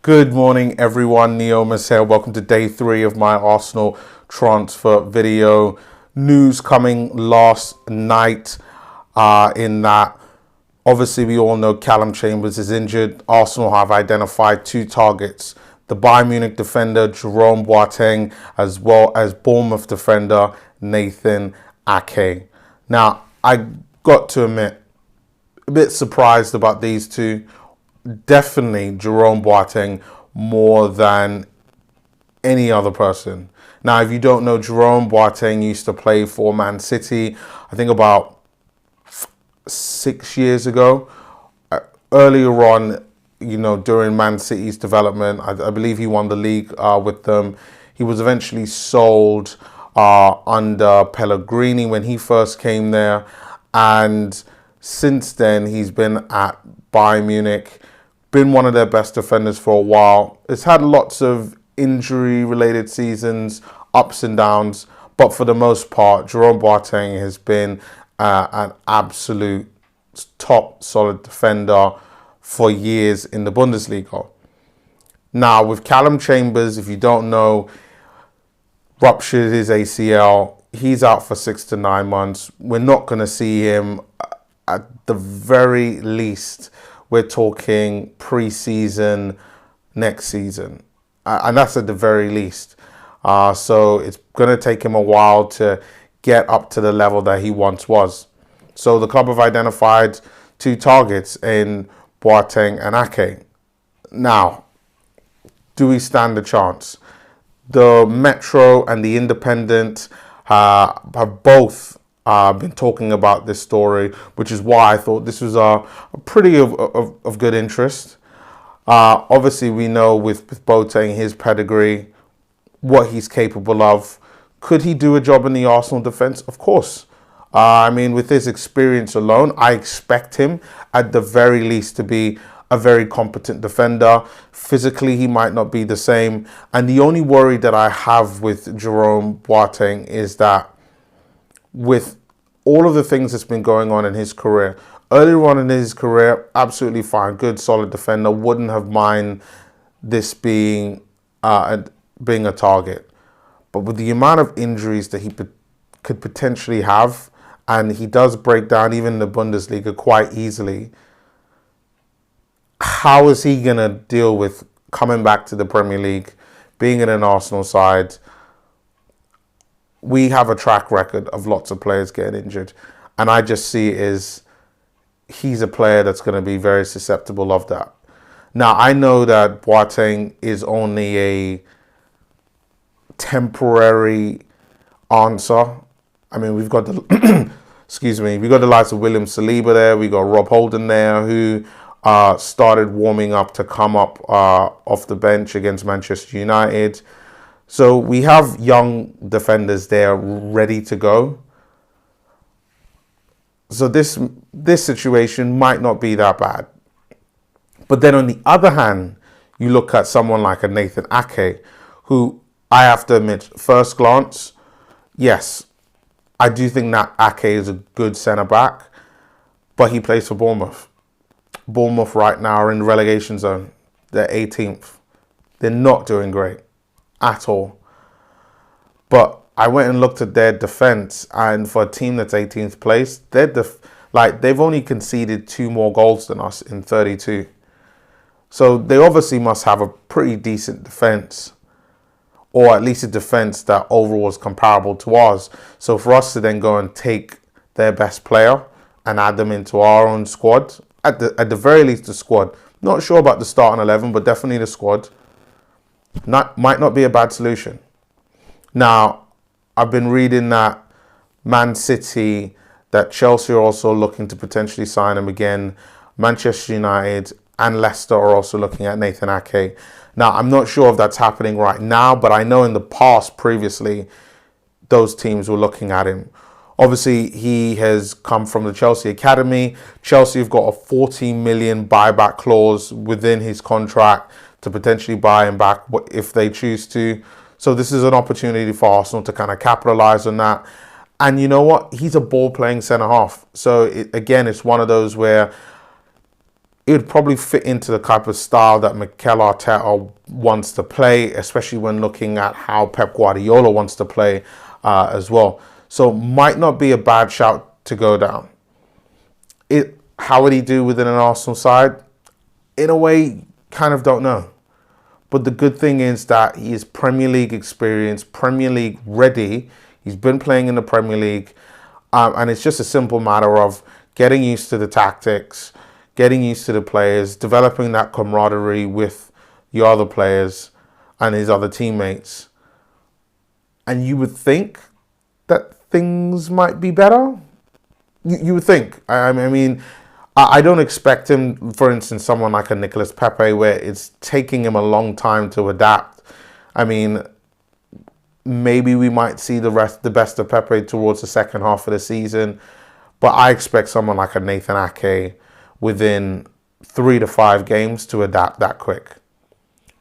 Good morning, everyone. Neomas here. Welcome to day 3 of my Arsenal transfer video. News coming last night in that obviously we all know Calum Chambers is injured. Arsenal have identified 2 targets. The Bayern Munich defender Jerome Boateng, as well as Bournemouth defender Nathan Ake. Now, I got to admit, a bit surprised about these two. Definitely Jerome Boateng more than any other person. Now, if you don't know, Jerome Boateng used to play for Man City, I think about 6 years ago. Earlier on, during Man City's development, I believe he won the league with them. He was eventually sold under Pellegrini when he first came there. And since then, he's been at Bayern Munich. Been one of their best defenders for a while. It's had lots of injury-related seasons, ups and downs, but for the most part, Jerome Boateng has been an absolute top solid defender for years in the Bundesliga. Now, with Calum Chambers, if you don't know, ruptured his ACL. He's out for 6 to 9 months. We're not going to see him at the very least. We're talking pre-season next season. And that's at the very least. So it's going to take him a while to get up to the level that he once was. So the club have identified 2 targets in Boateng and Ake. Now, do we stand a chance? The Metro and the Independent have both been talking about this story, which is why I thought this was a pretty of good interest. Obviously, we know with Boateng, his pedigree, what he's capable of. Could he do a job in the Arsenal defence? Of course. With his experience alone, I expect him at the very least to be a very competent defender. Physically, he might not be the same. And the only worry that I have with Jerome Boateng is that with all of the things that's been going on in his career, earlier on in his career, absolutely fine, good, solid defender, wouldn't have mind this being a target. But with the amount of injuries that he could potentially have, and he does break down even in the Bundesliga quite easily, how is he going to deal with coming back to the Premier League, being in an Arsenal side? We have a track record of lots of players getting injured. And I just see it as he's a player that's going to be very susceptible of that. Now, I know that Boateng is only a temporary answer. We've got the we've got the likes of William Saliba there. We got Rob Holding there, who started warming up to come up off the bench against Manchester United. So we have young defenders there ready to go. So this situation might not be that bad. But then on the other hand, you look at someone like a Nathan Ake, who I have to admit, first glance, yes, I do think that Ake is a good centre-back, but he plays for Bournemouth. Bournemouth right now are in the relegation zone. They're 18th. They're not doing great at all. But I went and looked at their defence, and for a team that's 18th place, they've only conceded 2 more goals than us in 32. So they obviously must have a pretty decent defence, or at least a defence that overall is comparable to ours. So for us to then go and take their best player and add them into our own squad, at the very least the squad, not sure about the starting 11, but definitely the squad, might not be a bad solution. Now, I've been reading that Man City, that Chelsea are also looking to potentially sign him again. Manchester United and Leicester are also looking at Nathan Ake. Now, I'm not sure if that's happening right now, but I know in the past, previously, those teams were looking at him. Obviously, he has come from the Chelsea Academy. Chelsea have got a 40 million buyback clause within his contract to potentially buy him back if they choose to. So this is an opportunity for Arsenal to kind of capitalise on that. And you know what? He's a ball-playing centre-half. So, it's one of those where it would probably fit into the type of style that Mikel Arteta wants to play, especially when looking at how Pep Guardiola wants to play as well. So might not be a bad shout to go down. How would he do within an Arsenal side? In a way, kind of don't know. But the good thing is that he is Premier League experienced, Premier League ready. He's been playing in the Premier League. And it's just a simple matter of getting used to the tactics, getting used to the players, developing that camaraderie with your other players and his other teammates. And you would think that things might be better. You would think. I mean, I don't expect him, for instance, someone like a Nicolas Pepe, where it's taking him a long time to adapt. I mean, maybe we might see the best of Pepe towards the second half of the season. But I expect someone like a Nathan Ake within 3 to 5 games to adapt that quick.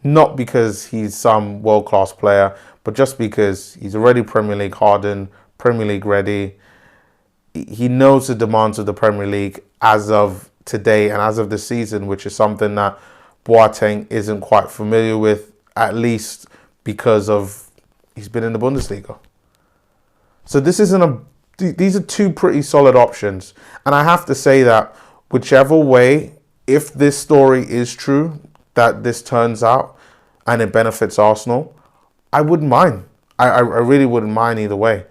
Not because he's some world-class player, but just because he's already Premier League hardened, Premier League ready. He knows the demands of the Premier League as of today and as of the season, which is something that Boateng isn't quite familiar with, at least because of he's been in the Bundesliga. So these are two pretty solid options. And I have to say that whichever way, if this story is true, that this turns out and it benefits Arsenal, I wouldn't mind. I really wouldn't mind either way.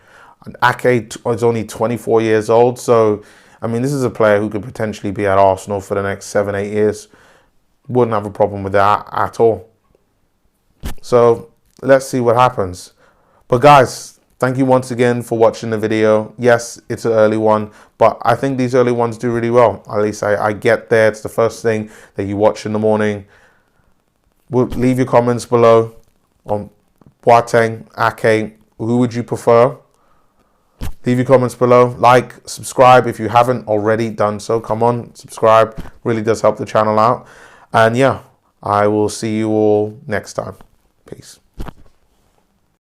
And Ake is only 24 years old. So, I mean, this is a player who could potentially be at Arsenal for the next 7-8 years. Wouldn't have a problem with that at all. So, let's see what happens. But guys, thank you once again for watching the video. Yes, it's an early one, but I think these early ones do really well. At least I get there. It's the first thing that you watch in the morning. Leave your comments below on Boateng, Ake. Who would you prefer? Leave your comments below. Like, subscribe if you haven't already done so. Come on, subscribe. Really does help the channel out. And yeah, I will see you all next time. Peace.